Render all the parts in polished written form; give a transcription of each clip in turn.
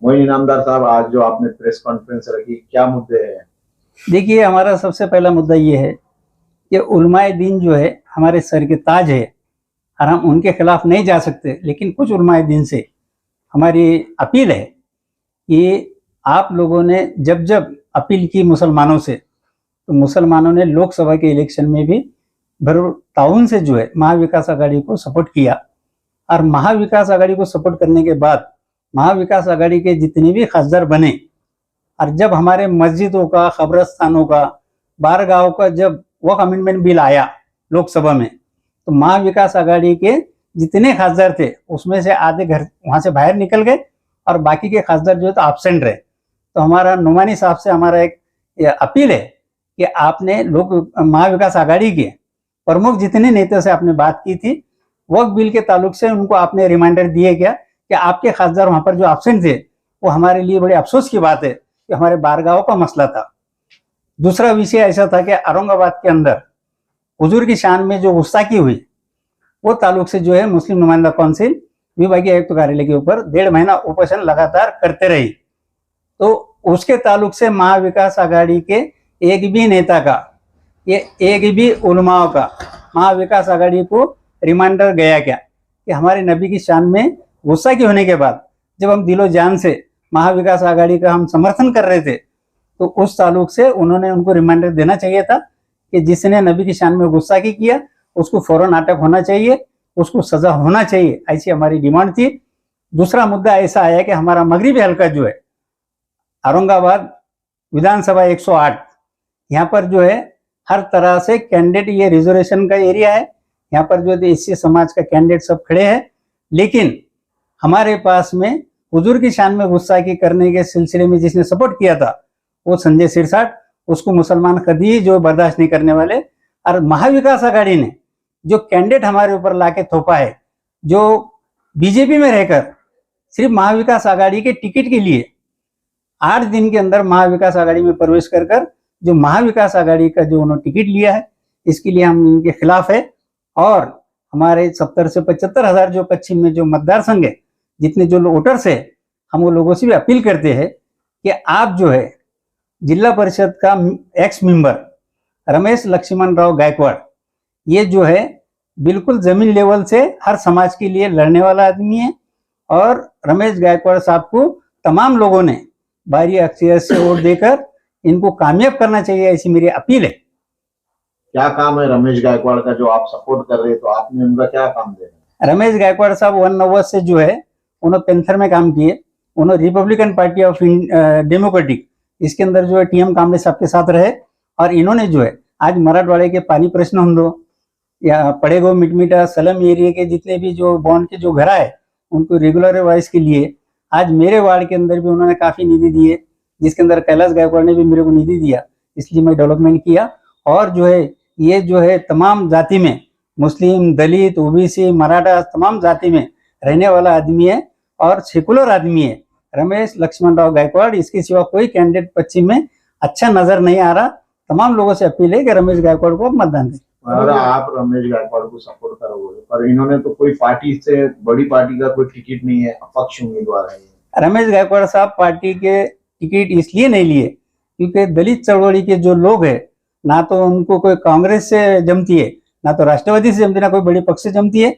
मोइन इनामदार साहब, आज जो आपने प्रेस कॉन्फ्रेंस रखी, क्या मुद्दे हैं? देखिए, हमारा सबसे पहला मुद्दा ये है कि उलमाए दीन जो है हमारे सर के ताज है और हम उनके खिलाफ नहीं जा सकते, लेकिन कुछ उलमाए दीन से हमारी अपील है कि आप लोगों ने जब जब अपील की मुसलमानों से, तो मुसलमानों ने लोकसभा के इलेक्शन में भी भरपूर ताउन से जो है महाविकास आघाड़ी को सपोर्ट किया। और महाविकास आघाड़ी को सपोर्ट करने के बाद महाविकास आघाड़ी के जितने भी खासदार बने, और जब हमारे मस्जिदों का, कब्रस्तानों का, बारगाहों का जब वक्फ अमेंडमेंट बिल आया लोकसभा में, तो महाविकास आघाड़ी के जितने खासदार थे उसमें से आधे घर वहां से बाहर निकल गए और बाकी के खासदार जो है तो एब्सेंट रहे। तो हमारा नुमानी साहब से हमारा एक अपील है कि आपने महाविकास आघाड़ी के प्रमुख जितने नेता से आपने बात की थी, वक्फ बिल के ताल्लुक से उनको आपने रिमाइंडर दिए क्या कि आपके खासदार वहां पर जो एब्सेंट थे, वो हमारे लिए बड़े अफसोस की बात है कि हमारे बारगाहों का मसला था। दूसरा विषय ऐसा था कि औरंगाबाद के अंदर हुजूर की शान में जो गुस्ताखी हुई, वो ताल्लुक से जो है मुस्लिम नुमाइंदा काउंसिल विभागीय आयुक्त कार्यालय के ऊपर 1.5 महीना उपोषण लगातार करते रही। तो उसके ताल्लुक से महाविकास आघाड़ी के एक भी नेता का, ये एक भी उलमाओं का महाविकास आघाड़ी को रिमाइंडर गया क्या कि हमारे नबी की शान में गुस्ताखी होने के बाद जब हम दिलो जान से महाविकास आघाड़ी का हम समर्थन कर रहे थे, तो उस ताल्लुक से उन्होंने उनको रिमाइंडर देना चाहिए था कि जिसने नबी की शान में गुस्ताखी किया उसको फौरन अटक होना चाहिए, उसको सजा होना चाहिए, ऐसी हमारी डिमांड थी। दूसरा मुद्दा ऐसा आया कि हमारा मगरिबी हल्का जो है औरंगाबाद विधानसभा 108, यहाँ पर जो है हर तरह से कैंडिडेट, ये रिजर्वेशन का एरिया है, यहाँ पर जो है एससी समाज का कैंडिडेट सब खड़े हैं, लेकिन हमारे पास में हुजूर की शान में गुस्ताखी करने के सिलसिले में जिसने सपोर्ट किया था वो संजय सिरसाट, उसको मुसलमान कभी जो बर्दाश्त नहीं करने वाले। और महाविकास आघाड़ी ने जो कैंडिडेट हमारे ऊपर लाके थोपा है, जो बीजेपी में रहकर सिर्फ महाविकास आघाड़ी के टिकट के लिए 8 दिन के अंदर महाविकास आघाड़ी में प्रवेश कर जो महाविकास आघाड़ी का जो उन्होंने टिकट लिया है, इसके लिए हम इनके खिलाफ है। और हमारे 70 से 75 हजार जो पश्चिम में जो मतदार संघ है, जितने जो वोटर्स है, हम वो लोगों से भी अपील करते हैं कि आप जो है जिला परिषद का एक्स मेंबर रमेश लक्ष्मण राव गायकवाड़, ये जो है बिल्कुल जमीन लेवल से हर समाज के लिए लड़ने वाला आदमी है, और रमेश गायकवाड़ साहब को तमाम लोगों ने भारी अक्सरियत से वोट देकर इनको कामयाब करना चाहिए, ऐसी मेरी अपील है। क्या काम है रमेश गायकवाड़ का जो आप सपोर्ट कर रहे हैं, तो आपने उनका क्या काम दिया? रमेश गायकवाड़ साहब 1990 से जो है उन्होंने पेंथर में काम किए, उन्होंने रिपब्लिकन पार्टी ऑफ डेमोक्रेटिक, इसके अंदर जो है टीएम कामले साहब के साथ रहे, और इन्होंने जो है आज मराठवाड़े के पानी प्रश्न हम दो या पड़ेगो मिटमिटा सलम एरिया के जितने भी जो बॉन्ड के जो घर है उनको रेगुलर वाइज के लिए आज मेरे वार्ड के अंदर भी उन्होंने काफी निधि दिए, जिसके अंदर कैलाश गायकवाड़ ने भी मेरे को निधि दिया, इसलिए मैं डेवलपमेंट किया। और जो है ये जो है तमाम जाति में, मुस्लिम, दलित, ओबीसी, मराठा, तमाम जाति में रहने वाला आदमी है और सेकुलर आदमी है रमेश लक्ष्मण राव गायकवाड़। इसके सिवा कोई कैंडिडेट पश्चिम में अच्छा नजर नहीं आ रहा। तमाम लोगों से अपील है कि रमेश गायकवाड़ को मतदान दें। अगर आप रमेश गायकवाड़ को सपोर्ट करोगे, पर इन्होंने तो कोई पार्टी से, बड़ी पार्टी का कोई टिकट नहीं है, अपक्ष उम्मीदवार है। रमेश गायकवाड़ साहब पार्टी के टिकट इसलिए नहीं लिए क्योंकि दलित चळवळी के जो लोग है, ना तो उनको कोई कांग्रेस से जमती है, ना तो राष्ट्रवादी से जमती है, ना कोई बड़ी पक्ष से जमती है।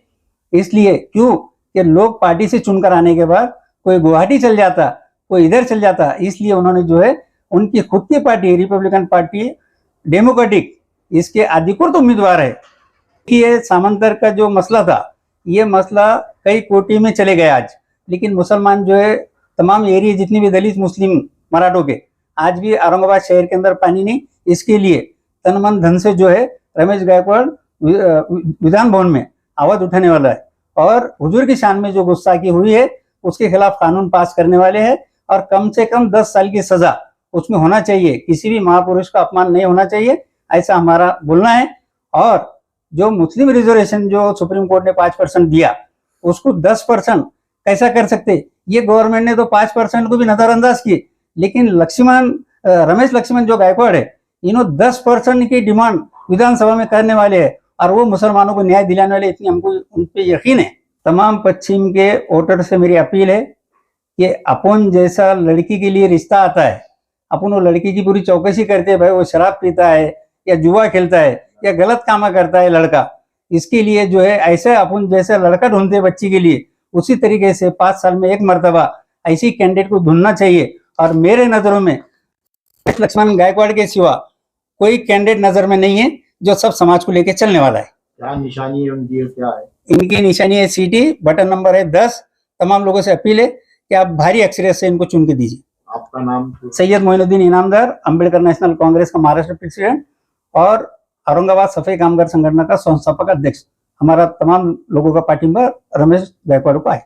इसलिए क्यों कि लोग पार्टी से चुनकर आने के बाद कोई गुवाहाटी चल जाता, कोई इधर चल जाता, इसलिए उन्होंने जो है उनकी खुद की पार्टी रिपब्लिकन पार्टी डेमोक्रेटिक, इसके अधिकृत उम्मीदवार है कि ये सामंतर का जो मसला था, ये मसला कई कोर्ट में चले गए आज, लेकिन मुसलमान जो है तमाम एरिया जितनी भी दलित मुस्लिम मराठों के, आज भी औरंगाबाद शहर के अंदर पानी नहीं। इसके लिए तन मन धन से जो है रमेश गायकवाड़ विधान भवन में आवाज उठाने वाला है, और हुजूर की शान में जो गुस्ताखी हुई है उसके खिलाफ कानून पास करने वाले हैं, और कम से कम 10 साल की सजा उसमें होना चाहिए। किसी भी महापुरुष का अपमान नहीं होना चाहिए, ऐसा हमारा बोलना है। और जो मुस्लिम रिजर्वेशन जो सुप्रीम कोर्ट ने 5% दिया, उसको 10% कैसा कर सकते? ये गवर्नमेंट ने तो 5% को भी नजरअंदाज किए, लेकिन रमेश लक्ष्मण जो गायकवाड़ है, इन्होंने 10% की डिमांड विधानसभा में करने वाले हैं, और वो मुसलमानों को न्याय दिलाने वाले, इतनी हमको उन पे यकीन है। तमाम पश्चिम के वोटर से मेरी अपील है कि अपन जैसा लड़की के लिए रिश्ता आता है, अपन वो लड़की की पूरी चौकसी करते हैं, भाई वो शराब पीता है या जुआ खेलता है या गलत काम करता है लड़का, इसके लिए जो है ऐसे अपन जैसा लड़का ढूंढते हैं बच्ची के लिए, उसी तरीके से 5 साल में एक मर्तबा ऐसी कैंडिडेट को ढूंढना चाहिए। और मेरे नजरों में लक्ष्मण गायकवाड़ के सिवा कोई कैंडिडेट नजर में नहीं है जो सब समाज को लेकर चलने वाला है। क्या निशानी है उनकी और क्या है? इनकी निशानी है सीटी, बटन नंबर है 10। तमाम लोगों से अपील है कि आप भारी अक्सरियत से इनको चुन के दीजिए। आपका नाम? सैयद मोइनुद्दीन इनामदार, अम्बेडकर नेशनल कांग्रेस का महाराष्ट्र प्रेसिडेंट और औरंगाबाद सफाई कामगार संगठन का संस्थापक अध्यक्ष। हमारा तमाम लोगों का पार्टी में रमेश गायकवाड़ को है।